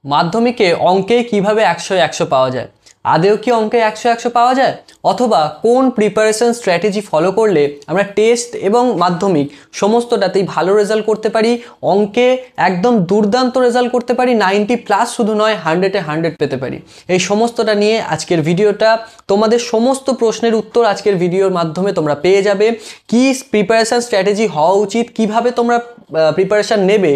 মাধ্যমিকে অঙ্কে কিভাবে 100 পাওয়া যায়? আদৌ কি অঙ্কে 100 পাওয়া যায়, অথবা কোন প্রিপারেশন স্ট্র্যাটেজি ফলো করলে আমরা টেস্ট এবং মাধ্যমিক সমস্তটাতেই ভালো রেজাল্ট করতে পারি, অঙ্কে একদম দুর্দান্ত রেজাল্ট করতে পারি, 90+ শুধু নয় 100-এ 100 পেতে পারি। এই সমস্তটা নিয়ে আজকের ভিডিওটা। তোমাদের সমস্ত প্রশ্নের উত্তর আজকের ভিডিওর মাধ্যমে তোমরা পেয়ে যাবে। কি প্রিপারেশন স্ট্র্যাটেজি হওয়া উচিত, কিভাবে তোমরা প্রিপারেশান নেবে,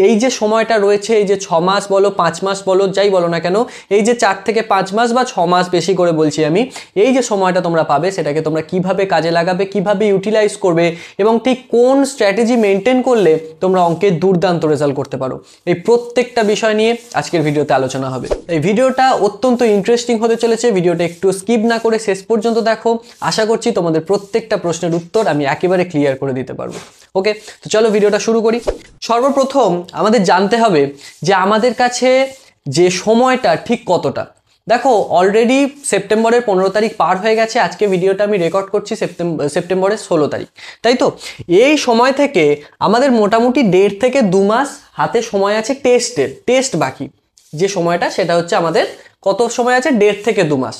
এই যে সময়টা রয়েছে, এই যে 6 মাস বলো 5 মাস বলো যাই বলো না কেন, এই যে 4 থেকে 5 মাস বা 6 মাস বেশি করে বলছি আমি, এই যে সময়টা তোমরা পাবে সেটাকে তোমরা কিভাবে কাজে লাগাবে, কিভাবে ইউটিলাইজ করবে এবং ঠিক কোন স্ট্র্যাটেজি মেনটেন করলে তোমরা অঙ্কে দুর্দান্ত রেজাল্ট করতে পারো, এই প্রত্যেকটা বিষয় নিয়ে আজকের ভিডিওতে আলোচনা হবে। এই ভিডিওটা অত্যন্ত ইন্টারেস্টিং হতে চলেছে, ভিডিওটা একটু স্কিপ না করে শেষ পর্যন্ত দেখো। আশা করছি তোমাদের প্রত্যেকটা প্রশ্নের উত্তর আমি একেবারে ক্লিয়ার করে দিতে পারবো। ওকে, তো চলো ভিডিওটা শুরু করি। সর্বপ্রথম আমাদের জানতে হবে যে আমাদের কাছে যে সময়টা ঠিক কতটা। দেখো, অলরেডি সেপ্টেম্বরের 15 তারিখ পার হয়ে গেছে, আজকে ভিডিওটা আমি রেকর্ড করছি সেপ্টেম্বরের 16 তারিখ, তাই তো? এই সময় থেকে আমাদের মোটামুটি 1.5 থেকে 2 মাস হাতে সময় আছে টেস্ট বাকি যে সময়টা, সেটা হচ্ছে আমাদের কত সময় আছে, 1.5 থেকে 2 মাস।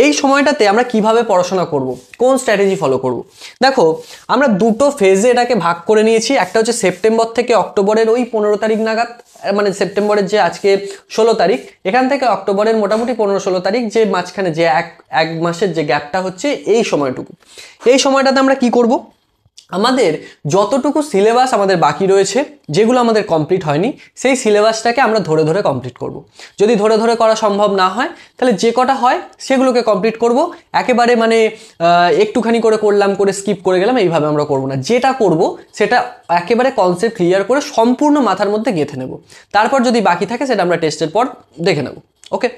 এই সময়টাতে আমরা কিভাবে পড়াশোনা করব, কোন স্ট্র্যাটেজি ফলো করব? দেখো, আমরা দুটো ফেজে এটাকে ভাগ করে নিয়েছি। একটা হচ্ছে সেপ্টেম্বর থেকে অক্টোবরের ওই 15 তারিখ নাগাদ, মানে সেপ্টেম্বরের যে আজকে 16 তারিখ, এখান থেকে অক্টোবরের মোটামুটি 15-16 তারিখ, যে মাঝখানে যে এক মাসের যে গ্যাপটা হচ্ছে, এই সময়টুকু, এই সময়টাতে আমরা কি করব? আমাদের যতটুকু সিলেবাস আমাদের বাকি রয়েছে, যেগুলো আমাদের কমপ্লিট হয়নি, সেই সিলেবাসটাকে আমরা ধরে ধরে কমপ্লিট করব। যদি ধরে ধরে করা সম্ভব না হয়, তাহলে যে কটা হয় সেগুলোকে কমপ্লিট করব। একেবারে মানে একটুখানি করে করলাম, করে স্কিপ করে গেলাম, এইভাবে আমরা করব না। যেটা করব সেটা একেবারে কনসেপ্ট ক্লিয়ার করে সম্পূর্ণ মাথার মধ্যে গেঁথে নেব। তারপর যদি বাকি থাকে সেটা আমরা টেস্টের পর দেখে নেব। ওকে,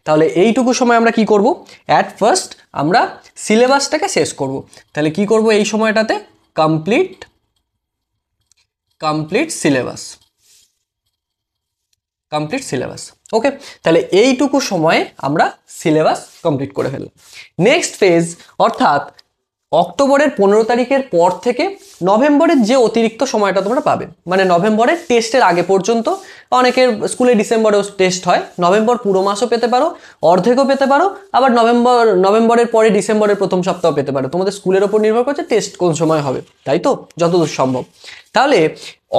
তাহলে এইটুকু সময় আমরা কি করব? অ্যাট ফার্স্ট আমরা সিলেবাসটাকে শেষ করব। তাহলে কি করব এই সময়টাতে? Complete syllabus. ওকে, তাহলে এইটুকু সময়ে আমরা সিলেবাস কমপ্লিট করে ফেললাম। নেক্সট ফেজ, অর্থাৎ অক্টোবরের 15 তারিখের পর থেকে নভেম্বরের যে অতিরিক্ত সময়টা তোমরা পাবে, মানে নভেম্বরের টেস্টের আগে পর্যন্ত, অনেকের স্কুলে ডিসেম্বরেও টেস্ট হয়, নভেম্বর পুরো মাসও পেতে পারো, অর্ধেকও পেতে পারো, আবার নভেম্বরের পরে ডিসেম্বরের প্রথম সপ্তাহ পেতে পারো। তোমাদের স্কুলের ওপর নির্ভর করছে টেস্ট কোন সময় হবে, তাই তো, যতদূর সম্ভব। তাহলে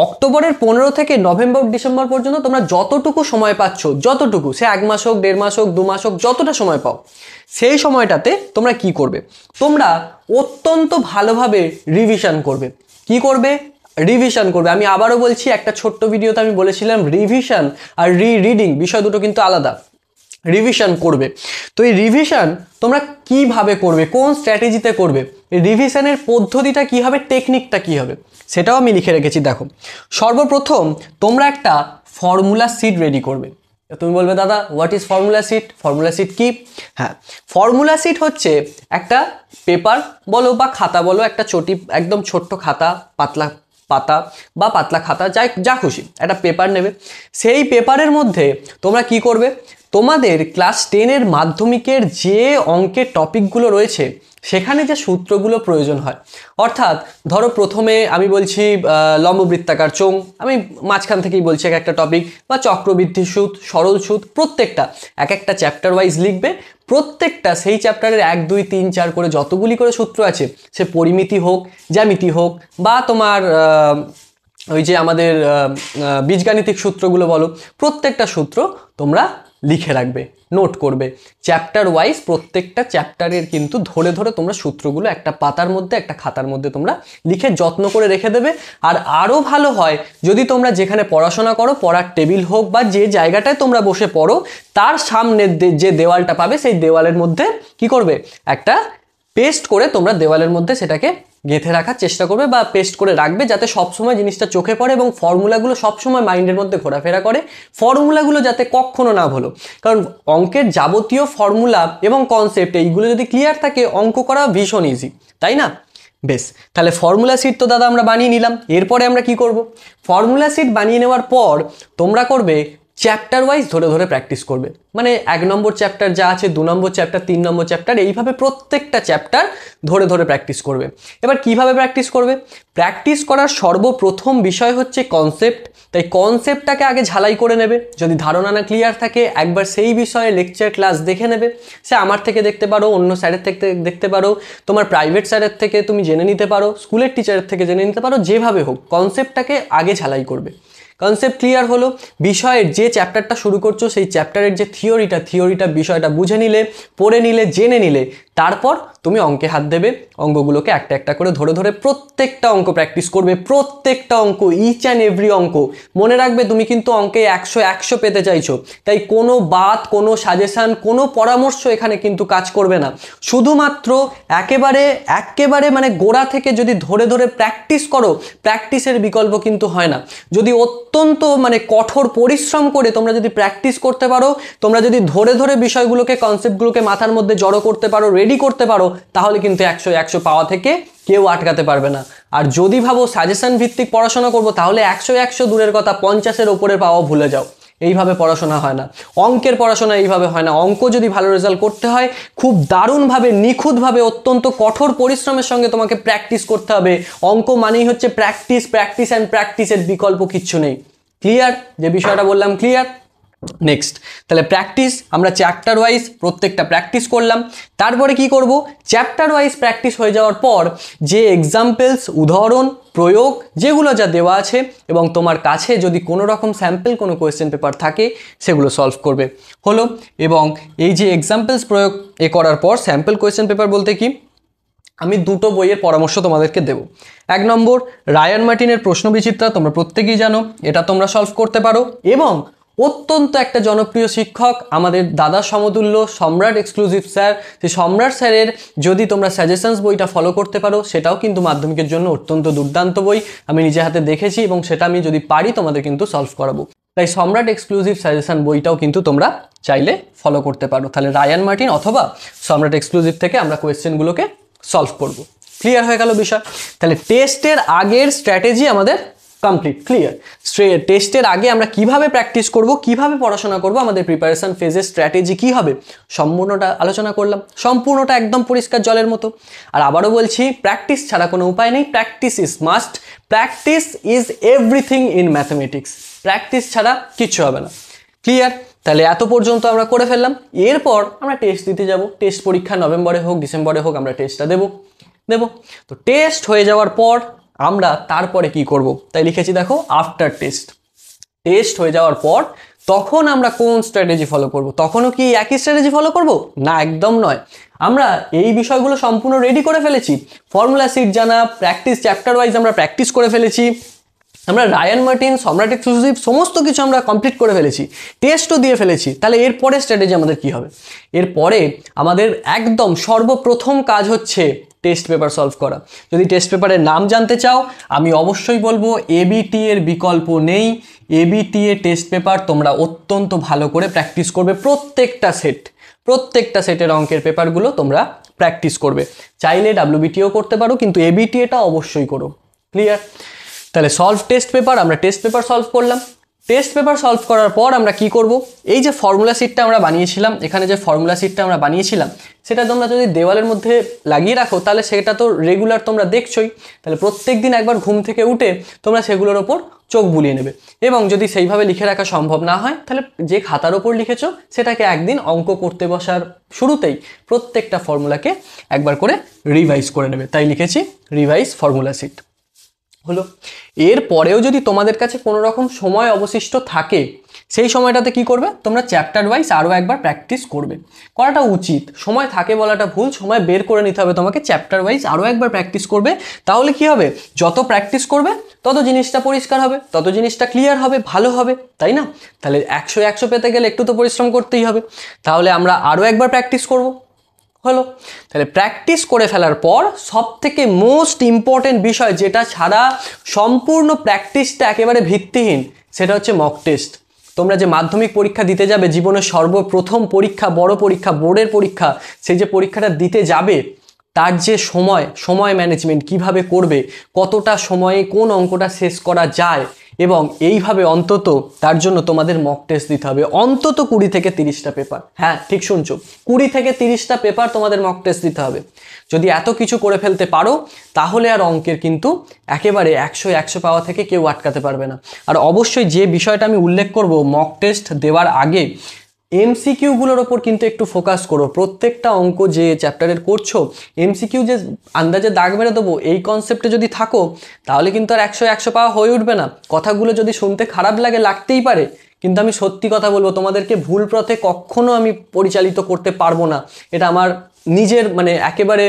অক্টোবরের 15 থেকে নভেম্বর ডিসেম্বর পর্যন্ত তোমরা যতটুকু সময় পাচ্ছ, যতটুকু, সে 1 মাস হোক, 1.5 মাস হোক, 2 মাস হোক, যতটা সময় পাও, সেই সময়টাতে তোমরা কি করবে? তোমরা অত্যন্ত ভালোভাবে রিভিশন করবে। কি করবে? রিভিশন করবে। আমি আবারও বলছি, একটা ছোট্ট ভিডিওতে আমি বলেছিলাম রিভিশন আর রিডিং বিষয় দুটো কিন্তু আলাদা। রিভিশন করবে। তো এই রিভিশন তোমরা কিভাবে করবে, কোন স্ট্র্যাটেজিতে করবে, এই রিভিশনের পদ্ধতিটা কি হবে, টেকনিকটা কি হবে, সেটাও আমি লিখে রেখেছি। দেখো, সর্বপ্রথম তোমরা একটা ফর্মুলা শিট রেডি করবে। তুমি বলবে, দাদা what is formula sheet? Formula sheet কি? হ্যাঁ, ফর্মুলা শিট হচ্ছে একটা পেপার বলো বা খাতা বলো, একটা একদম ছোট্ট খাতা, পাতলা পাতা বা পাতলা খাতা, যা খুশি একটা পেপার নেবে। সেই পেপারের মধ্যে তোমরা কি করবে? তোমাদের ক্লাস 10-এর মাধ্যমিকের যে অঙ্কের টপিকগুলো রয়েছে, সেখানে যে সূত্রগুলো প্রয়োজন হয়, অর্থাৎ ধরো প্রথমে আমি বলছি লম্ববৃত্তাকার চোঙ, আমি মাঝখান থেকেই বলছি এক একটা টপিক, বা চক্রবৃদ্ধি সুদ, সরল সুদ, প্রত্যেকটা এক একটা চ্যাপ্টার ওয়াইজ লিখবে। প্রত্যেকটা সেই চ্যাপ্টারের 1, 2, 3, 4 করে যতগুলি করে সূত্র আছে, সে পরিমিতি হোক, জ্যামিতি হোক, বা তোমার ওই যে আমাদের বীজগাণিতিক সূত্রগুলো বলো, প্রত্যেকটা সূত্র তোমরা লিখে রাখবে, নোট করবে। চ্যাপ্টার ওয়াইজ প্রত্যেকটা চ্যাপ্টারের কিন্তু ধরে ধরে তোমরা সূত্রগুলো একটা পাতার মধ্যে, একটা খাতার মধ্যে তোমরা লিখে যত্ন করে রেখে দেবে। আর আরও ভালো হয় যদি তোমরা যেখানে পড়াশোনা করো, পড়ার টেবিল হোক বা যে জায়গাটায় তোমরা বসে পড়ো, তার সামনে যে দেওয়ালটা পাবে, সেই দেওয়ালের মধ্যে কি করবে? একটা পেস্ট করে তোমরা দেওয়ালের মধ্যে সেটাকে গেঁথে রাখার চেষ্টা করবে, বা পেস্ট করে রাখবে, যাতে সবসময় জিনিসটা চোখে পড়ে এবং ফর্মুলাগুলো সবসময় মাইন্ডের মধ্যে ঘোরাফেরা করে। ফর্মুলাগুলো যাতে কখনো না ভুলো, কারণ অঙ্কের যাবতীয় ফর্মুলা এবং কনসেপ্ট এইগুলো যদি ক্লিয়ার থাকে, অঙ্ক করা ভীষণ ইজি, তাই না? বেশ, তাহলে ফর্মুলা শিট তো দাদা আমরা বানিয়ে নিলাম। এরপরে আমরা কি করব? ফর্মুলা শিট বানিয়ে নেওয়ার পর তোমরা করবে চ্যাপ্টার ওয়াইজ ধরে ধরে প্র্যাকটিস করবে। মানে 1 নম্বর চ্যাপ্টার যা আছে, 2 নম্বর চ্যাপ্টার, 3 নম্বর চ্যাপ্টার, এইভাবে প্রত্যেকটা চ্যাপ্টার ধরে ধরে প্র্যাকটিস করবে। এবার কিভাবে প্র্যাকটিস করবে? প্র্যাকটিস করার সর্বপ্রথম বিষয় হচ্ছে কনসেপ্ট। তাই কনসেপ্টটাকে আগে ঝালাই করে নেবে। যদি ধারণা না ক্লিয়ার থাকে একবার সেই বিষয়ে লেকচার ক্লাস দেখে নেবে। সে আমার থেকে দেখতে পারো, অন্য স্যারের থেকে দেখতে পারো, তোমার প্রাইভেট স্যারের থেকে তুমি জেনে নিতে পারো, স্কুলের টিচারের থেকে জেনে নিতে পারো, যেভাবে হোক কনসেপ্টটাকে আগে ঝালাই করবে। কনসেপ্ট ক্লিয়ার হলো, বিষয়ের যে চ্যাপ্টারটা শুরু করছো সেই চ্যাপ্টারের যে থিওরিটা বিষয়টা বুঝে নিলে, পড়ে নিলে, জেনে নিলে, তারপর তুমি অঙ্কে হাত দেবে। অঙ্কগুলোকে একটা একটা করে ধরে ধরে প্রত্যেকটা অঙ্ক প্র্যাকটিস করবে। প্রত্যেকটা অঙ্ক, ইচ অ্যান্ড এভরি অঙ্ক। মনে রাখবে তুমি কিন্তু অঙ্কে 100 পেতে চাইছো, তাই কোনো বাত, কোনো সাজেশান, কোনো পরামর্শ এখানে কিন্তু কাজ করবে না। শুধুমাত্র একেবারে মানে গোড়া থেকে যদি ধরে ধরে প্র্যাকটিস করো, প্র্যাকটিসের বিকল্প কিন্তু হয় না। যদি অত্যন্ত মানে কঠোর পরিশ্রম করে তোমরা যদি প্র্যাকটিস করতে পারো, তোমরা যদি ধরে ধরে বিষয়গুলোকে, কনসেপ্টগুলোকে মাথার মধ্যে জড়ো করতে পারো, রেডি করতে পারো, তাহলে কিন্তু 100 পাওয়া থেকে কেউ আটকাতে পারবে না। আর যদি ভাবো সাজেশন ভিত্তিক পড়াশোনা করবো, তাহলে 100 দূরের কথা 50-এর ওপরে পাওয়া ভুলে যাও। এইভাবে পড়াশোনা হয় না, অঙ্কের পড়াশোনা এইভাবে হয় না। অঙ্ক যদি ভালো রেজাল্ট করতে হয়, খুব দারুণভাবে, নিখুঁতভাবে, অত্যন্ত কঠোর পরিশ্রমের সঙ্গে তোমাকে প্র্যাকটিস করতে হবে। অঙ্ক মানেই হচ্ছে প্র্যাকটিস অ্যান্ড প্র্যাকটিসের বিকল্প কিচ্ছু নেই। ক্লিয়ার? যে বিষয়টা বললাম ক্লিয়ার? নেক্সট, তাহলে প্র্যাকটিস আমরা চ্যাপ্টার ওয়াইজ প্রত্যেকটা প্র্যাকটিস করলাম। তারপরে কি করব? চ্যাপ্টার ওয়াইজ প্র্যাকটিস হয়ে যাওয়ার পর যে এক্সাম্পলস, উদাহরণ, প্রয়োগ যেগুলো যা দেওয়া আছে, এবং তোমার কাছে যদি কোনো রকম স্যাম্পল কোনো কোয়েশ্চেন পেপার থাকে, সেগুলো সলভ করবে। হলো। এবং এই যে এক্সাম্পলস প্রয়োগ করার পর স্যাম্পল কোয়েশ্চেন পেপার বলতে কি, আমি দুটো বইয়ের পরামর্শ তোমাদেরকে দেব। 1 নম্বর রায়ান মার্টিনের প্রশ্নবিচিত্রা, তোমরা প্রত্যেকেই জানো, এটা তোমরা সলভ করতে পারো। এবং অত্যন্ত একটা জনপ্রিয় শিক্ষক, আমাদের দাদা সমতুল্য সম্রাট এক্সক্লুসিভ স্যার, সেই সম্রাট স্যারের যদি তোমরা সাজেশনস বইটা ফলো করতে পারো, সেটাও কিন্তু মাধ্যমিকের জন্য অত্যন্ত দুর্দান্ত বই। আমি নিজে হাতে দেখেছি এবং সেটা আমি যদি পারি তোমাদের কিন্তু সলভ করাবো। তাই সম্রাট এক্সক্লুসিভ সাজেশন বইটাও কিন্তু তোমরা চাইলে ফলো করতে পারো। তাহলে রায়ান মার্টিন অথবা সম্রাট এক্সক্লুসিভ থেকে আমরা কোয়েশ্চেনগুলোকে সলভ করব। ক্লিয়ার হয়ে গেল বিষয়? তাহলে টেস্টের আগের স্ট্র্যাটেজি আমাদের কমপ্লিট, ক্লিয়ার। টেস্টের আগে আমরা কিভাবে প্র্যাকটিস করব, কিভাবে পড়াশোনা করব, আমাদের প্রিপারেশন ফেজের স্ট্র্যাটেজি কি হবে, সম্পূর্ণটা আলোচনা করলাম। সম্পূর্ণটা একদম পরিষ্কার জলের মতো। আর আবারও বলছি, প্র্যাকটিস ছাড়া কোনো উপায় নেই। Practice is must, practice is everything in mathematics. Practice ছাড়া কিচ্ছু হবে না। ক্লিয়ার? তাহলে এত পর্যন্ত আমরা করে ফেললাম। এরপর আমরা টেস্ট দিতে যাব। টেস্ট পরীক্ষা নভেম্বরে হোক, ডিসেম্বরে হোক, আমরা টেস্টটা দেব। তো টেস্ট হয়ে যাওয়ার পর আমরা তারপরে কি করব, তাই লিখেছি দেখো, আফটার টেস্ট। টেস্ট হয়ে যাওয়ার পর তখন আমরা কোন স্ট্র্যাটেজি ফলো করব? তখনও কি একই স্ট্র্যাটেজি ফলো করব? না, একদম নয়। আমরা এই বিষয়গুলো সম্পূর্ণ রেডি করে ফেলেছি। ফর্মুলা সিট জানা, প্র্যাকটিস চ্যাপ্টার ওয়াইজ আমরা প্র্যাকটিস করে ফেলেছি। আমরা রায়ান মার্টিন, সম্রাট এক্সক্লুসিভ সমস্ত কিছু আমরা কমপ্লিট করে ফেলেছি, টেস্টও দিয়ে ফেলেছি। তাহলে এরপরে স্ট্র্যাটেজি আমাদের কি হবে? এরপরে আমাদের একদম সর্বপ্রথম কাজ হচ্ছে টেস্ট পেপার সলভ করা। যদি টেস্ট পেপারের নাম জানতে চাও, আমি অবশ্যই বলবো এবিটি এর বিকল্প নেই। এবিটি এ টেস্ট পেপার তোমরা অত্যন্ত ভালো করে প্র্যাকটিস করবে। প্রত্যেকটা সেটের অঙ্কের পেপারগুলো তোমরা প্র্যাকটিস করবে। চাইলে ডাব্লিউবিটিও করতে পারো, কিন্তু এবিটি এটা অবশ্যই করো। ক্লিয়ার? তাহলে সলভ টেস্ট পেপার, আমরা টেস্ট পেপার সলভ করলাম। টেস্ট পেপার সলভ করার পর আমরা কি করব? এই যে ফর্মুলা শিটটা আমরা বানিয়েছিলাম, এখানে যে ফর্মুলা শিটটা আমরা বানিয়েছিলাম, সেটা তোমরা যদি দেওয়ালের মধ্যে লাগিয়ে রাখো, তাহলে সেটা তো রেগুলার তোমরা দেখছোই। তাহলে প্রত্যেক দিন একবার ঘুম থেকে উঠে তোমরা সেগুলোর ওপর চোখ বুলিয়ে নেবে। এবং যদি সেইভাবে লিখে রাখা সম্ভব না হয়, তাহলে যে খাতার ওপর লিখেছো সেটাকে একদিন অঙ্ক করতে বসার শুরুতেই প্রত্যেকটা ফর্মুলাকে একবার করে রিভাইজ করে নেবে। তাই লিখেছি রিভাইজ ফর্মুলা শিট। হলো। এরপরেও যদি তোমাদের কাছে কোনো রকম সময় অবশিষ্ট থাকে, সেই সময়টাতে কি করবে? তোমরা চ্যাপ্টার ওয়াইজ আরও একবার প্র্যাকটিস করবে। করাটা উচিত, সময় থাকে বলাটা ভুল, সময় বের করে নিতে হবে তোমাকে। চ্যাপ্টার ওয়াইজ আরও একবার প্র্যাকটিস করবে। তাহলে কি হবে? যত প্র্যাকটিস করবে তত জিনিসটা পরিষ্কার হবে, তত জিনিসটা ক্লিয়ার হবে, ভালো হবে, তাই না? তাহলে 100 পেতে গেলে একটু তো পরিশ্রম করতেই হবে। তাহলে আমরা আরও একবার প্র্যাকটিস করব। হলো। তাহলে প্র্যাকটিস করে ফেলার পর সবথেকে মোস্ট ইম্পর্টেন্ট বিষয়, যেটা ছাড়া সম্পূর্ণ প্র্যাকটিসটা একেবারে ভিত্তিহীন, সেটা হচ্ছে মক টেস্ট। তোমরা যে মাধ্যমিক পরীক্ষা দিতে যাবে, জীবনের সর্বপ্রথম পরীক্ষা, বড় পরীক্ষা, বোর্ডের পরীক্ষা, সেই যে পরীক্ষাটা দিতে যাবে, তার যে সময় ম্যানেজমেন্ট কিভাবে করবে, কতটা সময়ে কোন অঙ্কটা শেষ করা যায়, এবং এইভাবে অন্তত তার জন্য তোমাদের মক টেস্ট দিতে হবে অন্তত 20 থেকে 30টা পেপার। হ্যাঁ ঠিক শুনছো, 20 থেকে 30টা পেপার তোমাদের মক টেস্ট দিতে হবে। যদি এত কিছু করে ফেলতে পারো তাহলে আর অঙ্কের কিন্তু একেবারে 100 পাওয়া থেকে কেউ আটকাতে পারবে না। আর অবশ্যই যে বিষয়টা আমি উল্লেখ করব, মক টেস্ট দেওয়ার আগে এমসিকিউগুলোর ওপর কিন্তু একটু ফোকাস করো। প্রত্যেকটা অঙ্ক যে চ্যাপ্টারের করছো, এমসিকিউ যে আন্দাজে দাগ মেরে দেবো এই কনসেপ্টে যদি থাকো তাহলে কিন্তু আর 100 পাওয়া হয়ে উঠবে না। কথাগুলো যদি শুনতে খারাপ লাগতেই পারে, কিন্তু আমি সত্যি কথা বলবো, তোমাদেরকে ভুল পথে কখনো আমি পরিচালিত করতে পারবো না। এটা আমার নিজের একেবারে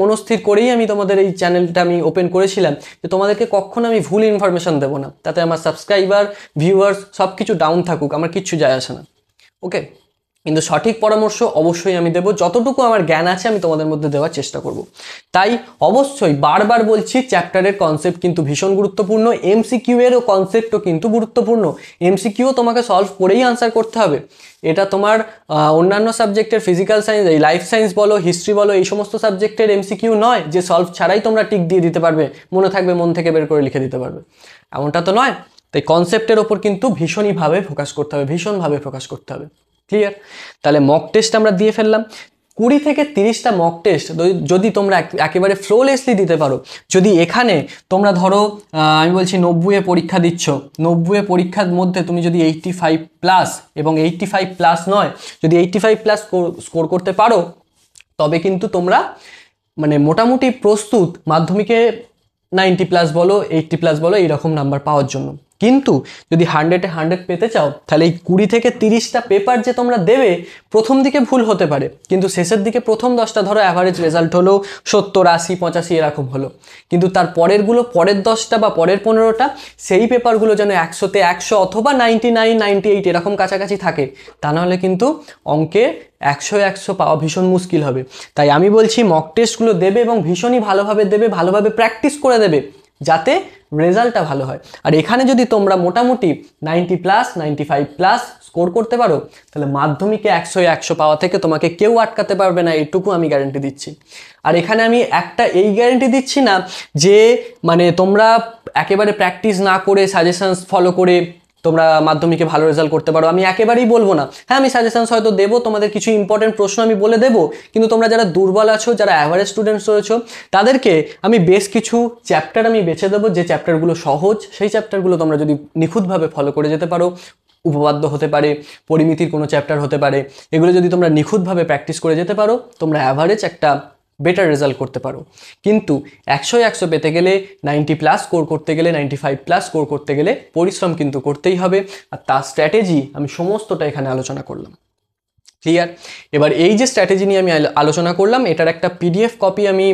মনস্থির করেই আমি তোমাদের এই চ্যানেলটা আমি ওপেন করেছিলাম যে তোমাদেরকে কখনো আমি ভুল ইনফরমেশন দেবো না, তাতে আমার সাবস্ক্রাইবার ভিউয়ার্স সব কিছু ডাউন থাকুক, আমার কিচ্ছু যায় আসে না। ওকে, কিন্তু সঠিক পরামর্শ অবশ্যই আমি দেবো, যতটুকু আমার জ্ঞান আছে আমি তোমাদের মধ্যে দেওয়ার চেষ্টা করব। তাই অবশ্যই বারবার বলছি, চ্যাপ্টারের কনসেপ্ট কিন্তু ভীষণ গুরুত্বপূর্ণ, এমসিকিউ এরও কনসেপ্টও কিন্তু গুরুত্বপূর্ণ। এমসিকিউ তোমাকে সলভ করেই আনসার করতে হবে। এটা তোমার অন্যান্য সাবজেক্টের ফিজিক্যাল সায়েন্স, এই লাইফ সায়েন্স বলো, হিস্ট্রি বলো, এই সমস্ত সাবজেক্টের এমসিকিউ নয় যে সলভ ছাড়াই তোমরা টিক দিয়ে দিতে পারবে, মনে থাকবে, মন থেকে বের করে লিখে দিতে পারবে, এমনটা তো নয়। তাই কনসেপ্টের ওপর কিন্তু ভীষণভাবে ফোকাস করতে করতে হবে। ক্লিয়ার? তাহলে মক টেস্ট আমরা দিয়ে ফেললাম। 20 থেকে 30টা মক টেস্ট যদি তোমরা একেবারে ফ্লোলেসলি দিতে পারো, যদি এখানে তোমরা ধরো আমি বলছি 90-এ পরীক্ষা দিচ্ছ, 90-এ পরীক্ষার মধ্যে তুমি যদি 85+ এবং 85+ নয়, যদি 85+ স্কোর করতে পারো, তবে কিন্তু তোমরা মোটামুটি প্রস্তুত মাধ্যমিকে 90+ বলো, 80+ বলো, এইরকম নাম্বার পাওয়ার জন্য। কিন্তু যদি 100-এ 100 পেতে চাও, তাহলে এই 20 থেকে 30টা পেপার যে তোমরা দেবে, প্রথম দিকে ভুল হতে পারে, কিন্তু শেষের দিকে প্রথম 10টা ধরো অ্যাভারেজ রেজাল্ট হলো 70, 80, 85 এরকম হলো, কিন্তু তার পরের 10টা বা পরের 15টা সেই পেপারগুলো যেন 100-তে 100 অথবা 99, 98 এরকম কাছাকাছি থাকে, তা নাহলে কিন্তু অঙ্কে 100 পাওয়া ভীষণ মুশকিল হবে। তাই আমি বলছি মক টেস্টগুলো দেবে এবং ভীষণই ভালোভাবে দেবে, ভালোভাবে প্র্যাকটিস করে দেবে, যাতে রেজাল্টটা ভালো হয়। আর এখানে যদি তোমরা মোটামুটি 90+, 95+ স্কোর করতে পারো, তাহলে মাধ্যমিকে 100 পাওয়া থেকে তোমাকে কেউ আটকাতে পারবে না, এটুকু আমি গ্যারেন্টি দিচ্ছি। আর এখানে আমি এই গ্যারেন্টি দিচ্ছি না যে তোমরা একেবারে প্র্যাকটিস না করে, সাজেশনস ফলো করে তোমরা মাধ্যমিকে ভালো রেজাল্ট করতে পারো, আমি একেবারেই বলবো না। হ্যাঁ, আমি সাজেশনস হয়তো দেবো, তোমাদের কিছু ইম্পর্টেন্ট প্রশ্ন আমি বলে দেবো, কিন্তু তোমরা যারা দুর্বল আছো, যারা অ্যাভারেজ স্টুডেন্টস রয়েছো, তাদেরকে আমি বেশ কিছু চ্যাপ্টার আমি বেছে দেবো, যে চ্যাপ্টারগুলো সহজ, সেই চ্যাপ্টারগুলো তোমরা যদি নিখুঁতভাবে ফলো করে যেতে পারো, উপপাদ্য হতে পারে, পরিমিতির কোনো চ্যাপ্টার হতে পারে, এগুলো যদি তোমরা নিখুঁতভাবে প্র্যাকটিস করে যেতে পারো, তোমরা অ্যাভারেজ একটা বেটার রেজাল্ট করতে পারো। কিন্তু 100 পেতে গেলে, 90+ স্কোর করতে গেলে, 95+ স্কোর করতে গেলে পরিশ্রম কিন্তু করতেই হবে। আর তার স্ট্র্যাটেজি আমি সমস্তটা এখানে আলোচনা করলাম। ক্লিয়ার? এবার এই যে স্ট্র্যাটেজি নিয়ে আমি আলোচনা করলাম, এটার একটা PDF কপি আমি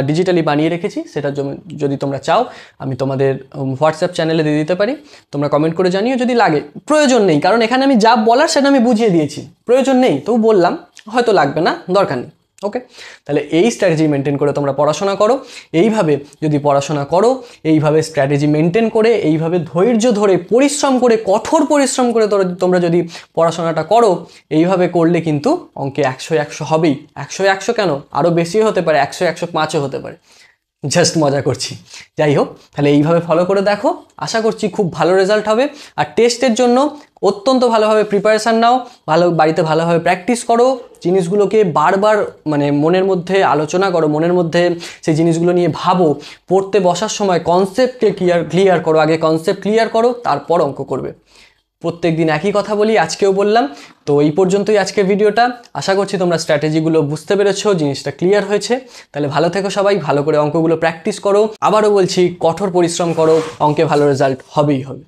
ডিজিটালি বানিয়ে রেখেছি, সেটার যদি তোমরা চাও আমি তোমাদের হোয়াটসঅ্যাপ চ্যানেলে দিয়ে দিতে পারি। তোমরা কমেন্ট করে জানিও যদি লাগে। প্রয়োজন নেই, কারণ এখানে আমি যা বলার সেটা আমি বুঝিয়ে দিয়েছি, প্রয়োজন নেই তো বললাম, হয়তো লাগবে না, দরকার নেই। ওকে, তাহলে এই স্ট্র্যাটেজি মেনটেন করে তোমরা পড়াশোনা করো। এইভাবে যদি পড়াশোনা করো, এইভাবে স্ট্র্যাটেজি মেনটেন করে, এইভাবে ধৈর্য ধরে পরিশ্রম করে, কঠোর পরিশ্রম করে তোমরা যদি পড়াশোনাটা করো, এইভাবে করলে কিন্তু অঙ্কে 100 হবেই। 100 কেন, আরও বেশি হতে পারে, 105ও হতে পারে। জাস্ট মজা করছি। যাই হোক, তাহলে এইভাবে ফলো করে দেখো, আশা করছি খুব ভালো রেজাল্ট হবে। আর টেস্টের জন্য অত্যন্ত ভালোভাবে প্রিপারেশান নাও, বাড়িতে ভালোভাবে প্র্যাকটিস করো, জিনিসগুলোকে বারবার মনের মধ্যে আলোচনা করো, মনের মধ্যে সেই জিনিসগুলো নিয়ে ভাবো। পড়তে বসার সময় কনসেপ্টকে ক্লিয়ার করো, আগে কনসেপ্ট ক্লিয়ার করো, তারপর অঙ্ক করবে। প্রত্যেক দিন একই কথা বলি, আজকেও বললাম। তো এই পর্যন্তই আজকের ভিডিওটা। আশা করছি তোমরা স্ট্র্যাটেজিগুলো বুঝতে পেরেছো, জিনিসটা ক্লিয়ার হয়েছে। তাহলে ভালো থেকো সবাই, ভালো করে অঙ্কগুলো প্র্যাকটিস করো। আবারও বলছি, কঠোর পরিশ্রম করো, অঙ্কে ভালো রেজাল্ট হবেই হবে।